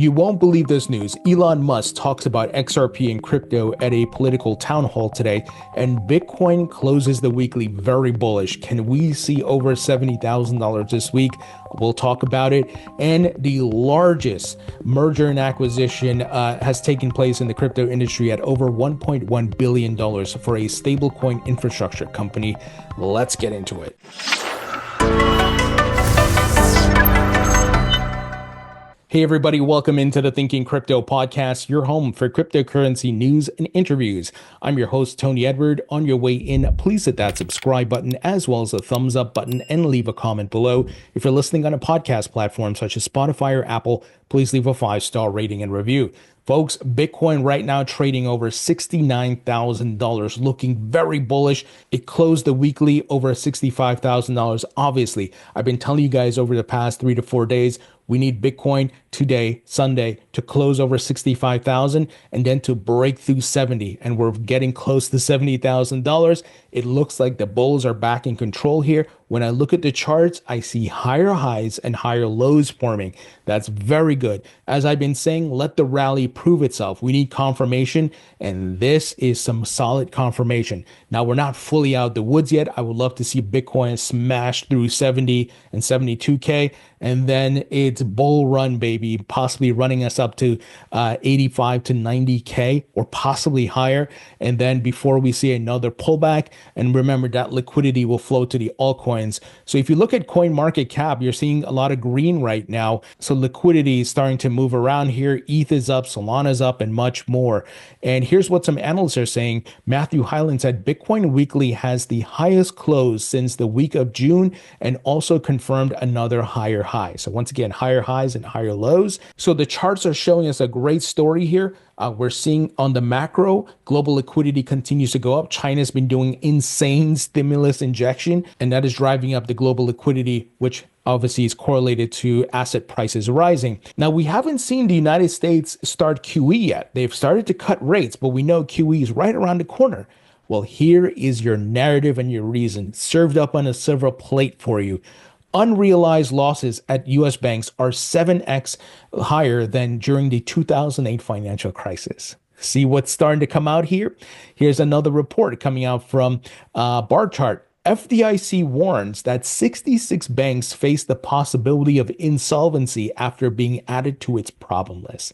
You won't believe this news. Elon Musk talks about XRP and crypto at a political town hall today, and Bitcoin closes the weekly very bullish. Can we see over $70,000 this week? We'll talk about it. And the largest merger and acquisition has taken place in the crypto industry at over $1.1 billion for a stablecoin infrastructure company. Let's get into it. Hey everybody, welcome into the Thinking Crypto podcast, your home for cryptocurrency news and interviews. I'm your host, Tony Edward. On your way in, please hit that subscribe button as well as the thumbs up button and leave a comment below. If you're listening on a podcast platform such as Spotify or Apple, please leave a 5-star rating and review. Folks, Bitcoin right now trading over $69,000, looking very bullish. It closed the weekly over $65,000. Obviously, I've been telling you guys over the past 3 to 4 days, we need Bitcoin today, Sunday, to close over 65,000 and then to break through 70. And we're getting close to $70,000. It looks like the bulls are back in control here. When I look at the charts, I see higher highs and higher lows forming. That's very good. As I've been saying, let the rally prove itself. We need confirmation, and this is some solid confirmation. Now, we're not fully out the woods yet. I would love to see Bitcoin smash through 70 and 72K, and then it's bull run, baby, possibly running us up to 85 to 90K or possibly higher. And then before we see another pullback, and remember that liquidity will flow to the altcoins. So if you look at coin market cap, you're seeing a lot of green right now. So liquidity is starting to move around here. ETH is up, Solana is up, and much more. And here's what some analysts are saying. Matthew Hyland said Bitcoin weekly has the highest close since the week of June and also confirmed another higher high. So once again, higher highs and higher lows. So the charts are showing us a great story here. We're seeing on the macro, global liquidity continues to go up. China's been doing insane stimulus injection, and that is driving up the global liquidity, which obviously is correlated to asset prices rising. Now, we haven't seen the United States start QE yet. They've started to cut rates, but we know QE is right around the corner. Well, here is your narrative and your reason served up on a silver plate for you. Unrealized losses at U.S. banks are 7x higher than during the 2008 financial crisis. See what's starting to come out here? Here's another report coming out from bar chart. FDIC warns that 66 banks face the possibility of insolvency after being added to its problem list.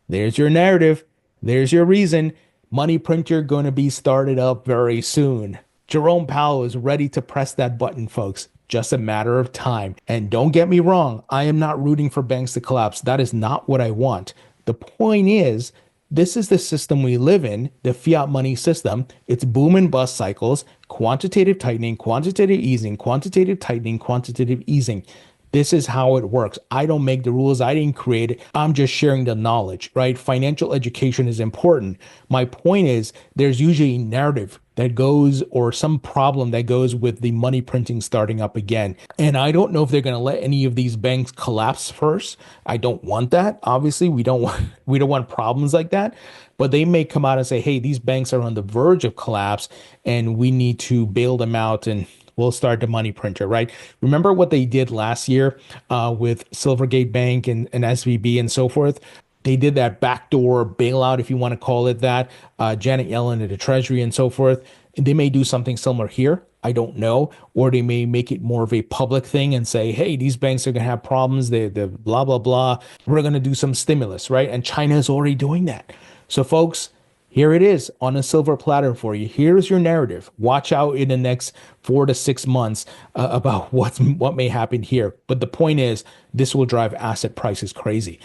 There's your narrative. There's your reason. Money printer going to be started up very soon. Jerome Powell is ready to press that button, folks. Just a matter of time. And don't get me wrong, I am not rooting for banks to collapse. That is not what I want. The point is, this is the system we live in, the fiat money system. It's boom and bust cycles, quantitative tightening, quantitative easing, quantitative tightening, quantitative easing. This is how it works. I don't make the rules. I didn't create it. I'm just sharing the knowledge, right? Financial education is important. My point is there's usually a narrative that goes or some problem that goes with the money printing starting up again. And I don't know if they're going to let any of these banks collapse first. I don't want that. Obviously, we don't want problems like that. But they may come out and say, hey, these banks are on the verge of collapse and we need to bail them out and we'll start the money printer, right? Remember what they did last year with Silvergate Bank and SVB and so forth? They did that backdoor bailout, if you want to call it that, Janet Yellen and the Treasury and so forth. They may do something similar here. I don't know. Or they may make it more of a public thing and say, hey, these banks are going to have problems. They're blah, blah, blah. We're going to do some stimulus, right? And China is already doing that. So folks, here it is on a silver platter for you. Here's your narrative. Watch out in the next 4 to 6 months about what may happen here. But the point is, this will drive asset prices crazy.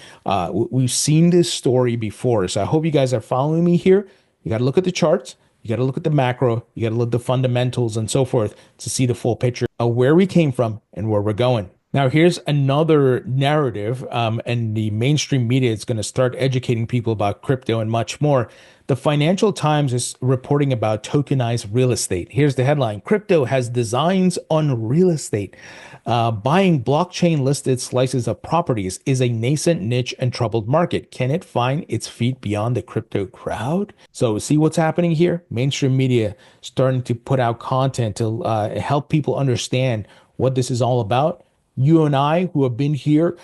We've seen this story before. So I hope you guys are following me here. You got to look at the charts. You got to look at the macro. You got to look at the fundamentals and so forth to see the full picture of where we came from and where we're going. Now, here's another narrative, and the mainstream media is going to start educating people about crypto and much more. The Financial Times is reporting about tokenized real estate. Here's the headline. Crypto has designs on real estate. Buying blockchain-listed slices of properties is a nascent niche and troubled market. Can it find its feet beyond the crypto crowd? So see what's happening here? Mainstream media starting to put out content to help people understand what this is all about. You and I, who have been here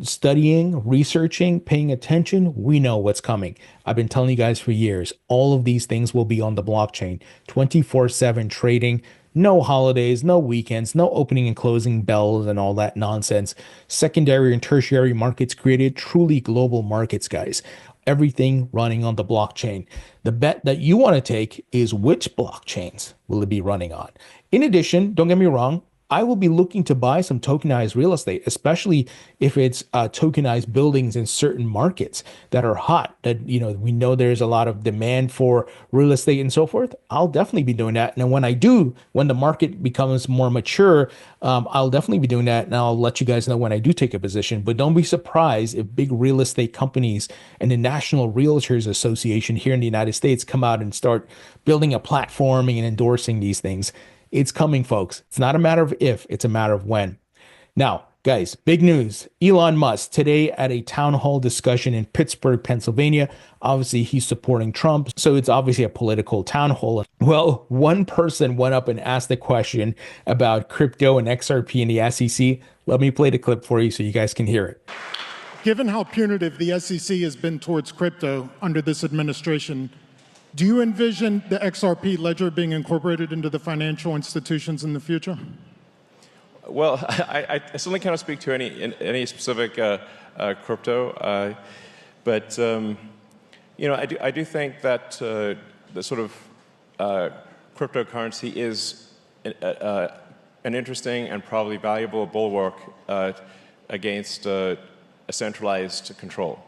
studying, researching, paying attention, we know what's coming. I've been telling you guys for years, all of these things will be on the blockchain, 24/7 trading. No holidays, no weekends, no opening and closing bells and all that nonsense. Secondary and tertiary markets created truly global markets, guys. Everything running on the blockchain. The bet that you want to take is which blockchains will it be running on. In addition, don't get me wrong, I will be looking to buy some tokenized real estate, especially if it's tokenized buildings in certain markets that are hot, that, we know there's a lot of demand for real estate and so forth. I'll definitely be doing that. And when I do, when the market becomes more mature, I'll definitely be doing that. And I'll let you guys know when I do take a position. But don't be surprised if big real estate companies and the National Realtors Association here in the United States come out and start building a platform and endorsing these things. It's coming, folks. It's not a matter of if, it's a matter of when. Now, guys, big news. Elon Musk today at a town hall discussion in Pittsburgh, Pennsylvania. Obviously, he's supporting Trump, so it's obviously a political town hall. Well, one person went up and asked a question about crypto and XRP and the SEC. Let me play the clip for you so you guys can hear it. Given how punitive the SEC has been towards crypto under this administration, do you envision the XRP ledger being incorporated into the financial institutions in the future? Well, I certainly cannot speak to any specific crypto, but I do think that the sort of cryptocurrency is an interesting and probably valuable bulwark against a centralized control.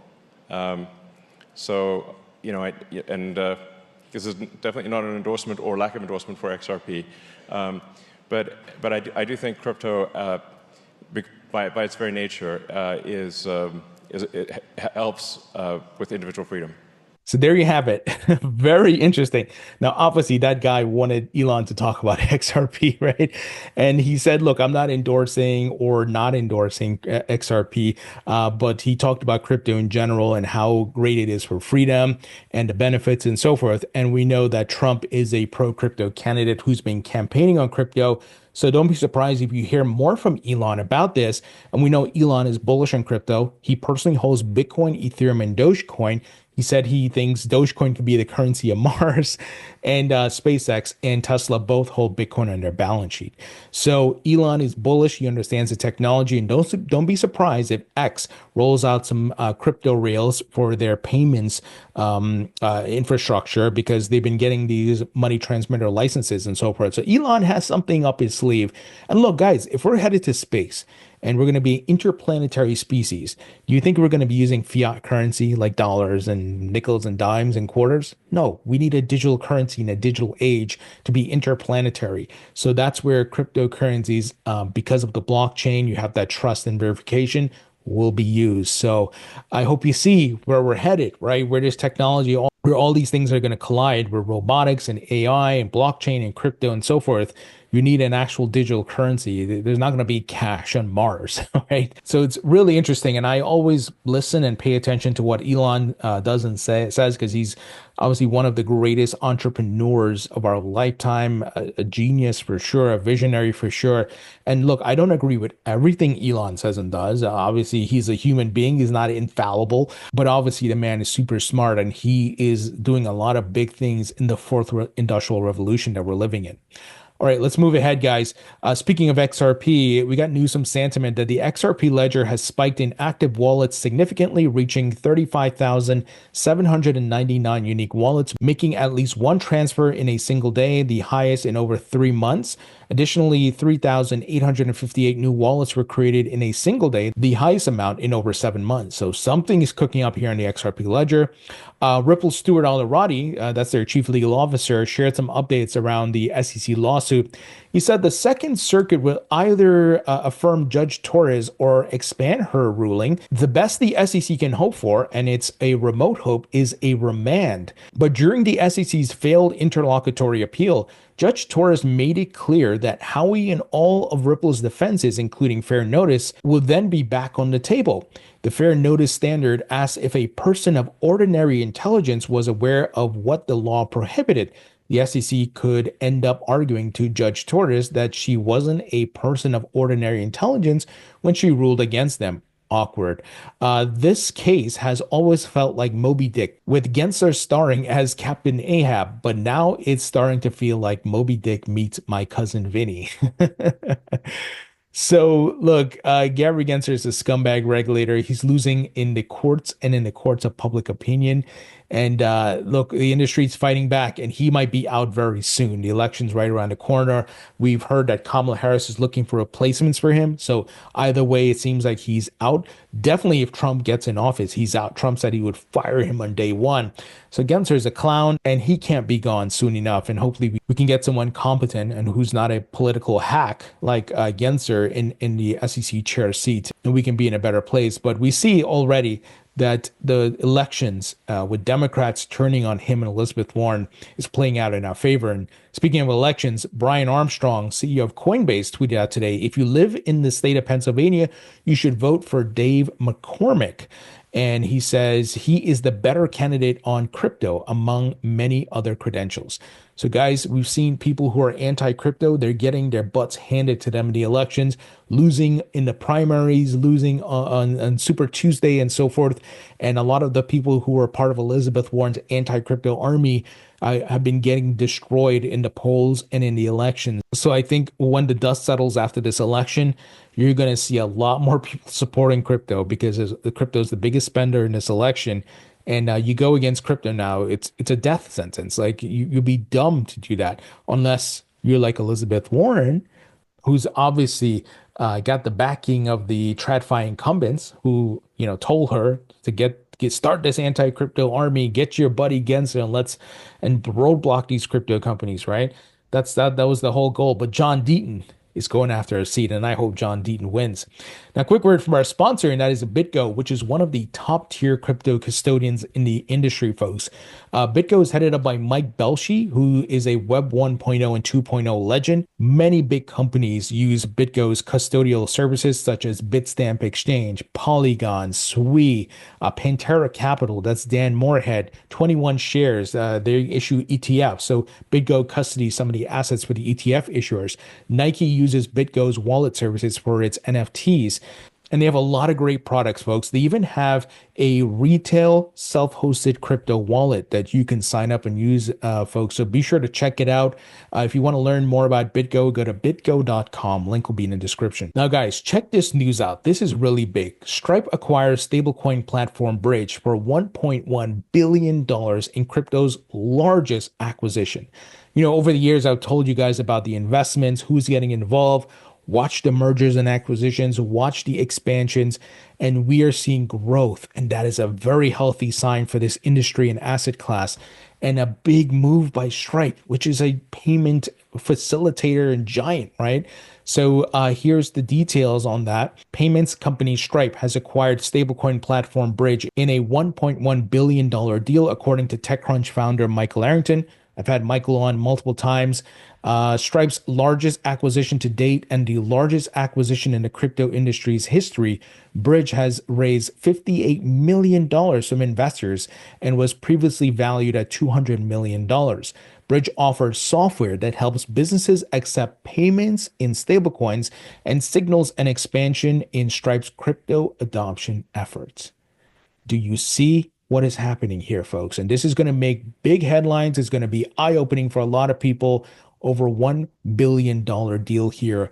This is definitely not an endorsement or lack of endorsement for XRP, but I do think crypto, by its very nature, it helps with individual freedom. So there you have it. Very interesting. Now, obviously, that guy wanted Elon to talk about XRP, right? And he said, look, I'm not endorsing or not endorsing XRP, but he talked about crypto in general and how great it is for freedom and the benefits and so forth. And we know that Trump is a pro-crypto candidate who's been campaigning on crypto. So don't be surprised if you hear more from Elon about this. And we know Elon is bullish on crypto. He personally holds Bitcoin, Ethereum, and Dogecoin. He said he thinks Dogecoin could be the currency of Mars, and SpaceX and Tesla both hold Bitcoin on their balance sheet. So Elon is bullish. He understands the technology, and don't be surprised if X rolls out some crypto rails for their payments infrastructure, because they've been getting these money transmitter licenses and so forth. So Elon has something up his sleeve. And look, guys, if we're headed to space and we're going to be interplanetary species, do you think we're going to be using fiat currency like dollars and nickels and dimes and quarters? No, we need a digital currency in a digital age to be interplanetary. So that's where cryptocurrencies, because of the blockchain, you have that trust and verification, will be used. So I hope you see where we're headed, right? Where this technology, where all these things are going to collide, where robotics and AI and blockchain and crypto and so forth. You need an actual digital currency. There's not going to be cash on Mars, right? So it's really interesting. And I always listen and pay attention to what Elon does and says, because he's obviously one of the greatest entrepreneurs of our lifetime, a genius for sure, a visionary for sure. And look, I don't agree with everything Elon says and does. Obviously, he's a human being. He's not infallible, but obviously the man is super smart, and he is doing a lot of big things in the fourth industrial revolution that we're living in. All right, let's move ahead, guys. Speaking of XRP, we got news from Sentiment that the XRP ledger has spiked in active wallets significantly, reaching 35,799 unique wallets, making at least one transfer in a single day, the highest in over 3 months. Additionally, 3,858 new wallets were created in a single day, the highest amount in over 7 months. So something is cooking up here in the XRP ledger. Ripple Stuart Alirati, that's their chief legal officer, shared some updates around the SEC lawsuit. He said the Second Circuit will either affirm Judge Torres or expand her ruling. The best the SEC can hope for, and it's a remote hope, is a remand. But during the SEC's failed interlocutory appeal, Judge Torres made it clear that Howey and all of Ripple's defenses, including fair notice, will then be back on the table. The fair notice standard asks if a person of ordinary intelligence was aware of what the law prohibited. the SEC could end up arguing to Judge Torres that she wasn't a person of ordinary intelligence when she ruled against them. Awkward. This case has always felt like Moby Dick, with Gensler starring as Captain Ahab, but now it's starting to feel like Moby Dick meets My Cousin Vinny. So look, Gary Gensler is a scumbag regulator. He's losing in the courts and in the courts of public opinion. And look, the industry's fighting back, and he might be out very soon. The election's right around the corner. We've heard that Kamala Harris is looking for replacements for him. So either way, it seems like he's out. Definitely, if Trump gets in office, he's out. Trump said he would fire him on day one. So Gensler is a clown, and he can't be gone soon enough. And hopefully, we can get someone competent and who's not a political hack like Gensler in the SEC chair seat, and we can be in a better place. But we see already that the elections with Democrats turning on him and Elizabeth Warren is playing out in our favor. And speaking of elections, Brian Armstrong, CEO of Coinbase, tweeted out today, if you live in the state of Pennsylvania, you should vote for Dave McCormick. And he says he is the better candidate on crypto among many other credentials. So guys, we've seen people who are anti-crypto, they're getting their butts handed to them in the elections, losing in the primaries, losing on Super Tuesday and so forth. And a lot of the people who were part of Elizabeth Warren's anti-crypto army have been getting destroyed in the polls and in the elections. So I think when the dust settles after this election, you're going to see a lot more people supporting crypto because the crypto is the biggest spender in this election. And you go against crypto now, it's a death sentence. Like you'd be dumb to do that unless you're like Elizabeth Warren, who's obviously got the backing of the TradFi incumbents who, told her to start this anti-crypto army, get your buddy Gensler and roadblock these crypto companies, right? That was the whole goal. But John Deaton is going after a seat, and I hope John Deaton wins. Now, quick word from our sponsor, and that is BitGo, which is one of the top-tier crypto custodians in the industry, folks. BitGo is headed up by Mike Belshi, who is a Web 1.0 and 2.0 legend. Many big companies use BitGo's custodial services, such as Bitstamp Exchange, Polygon, Sui, Pantera Capital, that's Dan Moorhead, 21 Shares. They issue ETFs, so BitGo custodies some of the assets for the ETF issuers. Nike uses BitGo's wallet services for its NFTs. And they have a lot of great products, folks. They even have a retail self-hosted crypto wallet that you can sign up and use, folks. So be sure to check it out. If you want to learn more about BitGo, go to bitgo.com. Link will be in the description. Now, guys, check this news out. This is really big. Stripe acquires stablecoin platform Bridge for $1.1 billion in crypto's largest acquisition. Over the years, I've told you guys about the investments, who's getting involved. Watch the mergers and acquisitions, watch the expansions, and we are seeing growth. And that is a very healthy sign for this industry and asset class. And a big move by Stripe, which is a payment facilitator and giant, right? So here's the details on that. Payments company Stripe has acquired stablecoin platform Bridge in a $1.1 billion deal, according to TechCrunch founder Michael Arrington. I've had Michael on multiple times. Stripe's largest acquisition to date and the largest acquisition in the crypto industry's history, Bridge has raised $58 million from investors and was previously valued at $200 million. Bridge offers software that helps businesses accept payments in stablecoins and signals an expansion in Stripe's crypto adoption efforts. Do you see what is happening here, folks? And this is going to make big headlines. It's going to be eye-opening for a lot of people. Over $1 billion deal here.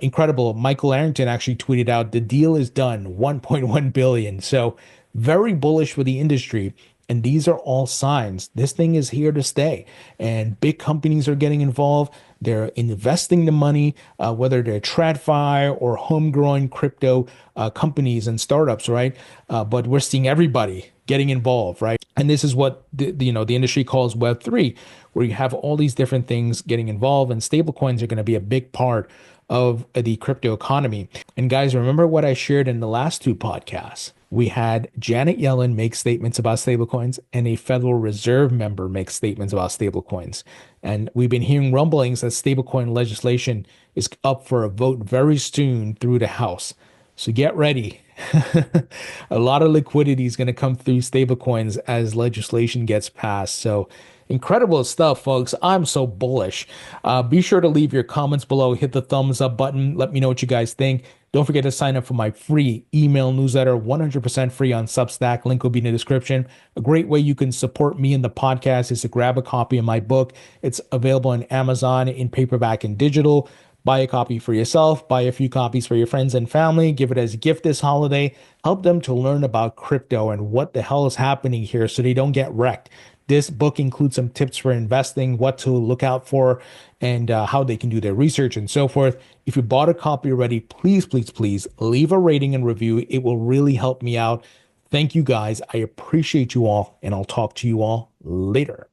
Incredible. Michael Arrington actually tweeted out, the deal is done, $1.1 billion. So very bullish for the industry. And these are all signs. This thing is here to stay. And big companies are getting involved. They're investing the money, whether they're TradFi or homegrown crypto companies and startups, right? But we're seeing everybody getting involved, right? And this is what the industry calls Web3, where you have all these different things getting involved, and stablecoins are going to be a big part of the crypto economy. And guys, remember what I shared in the last two podcasts. We had Janet Yellen make statements about stablecoins and a Federal Reserve member make statements about stablecoins. And we've been hearing rumblings that stablecoin legislation is up for a vote very soon through the House. So get ready. A lot of liquidity is going to come through stablecoins as legislation gets passed. So incredible stuff, folks. I'm so bullish. Be sure to leave your comments below. Hit the thumbs up button. Let me know what you guys think. Don't forget to sign up for my free email newsletter, 100% free on Substack. Link will be in the description. A great way you can support me in the podcast is to grab a copy of my book. It's available on Amazon in paperback and digital. Buy a copy for yourself, buy a few copies for your friends and family, give it as a gift this holiday, help them to learn about crypto and what the hell is happening here so they don't get wrecked. This book includes some tips for investing, what to look out for, and how they can do their research and so forth. If you bought a copy already, please, please, please leave a rating and review. It will really help me out. Thank you guys. I appreciate you all, and I'll talk to you all later.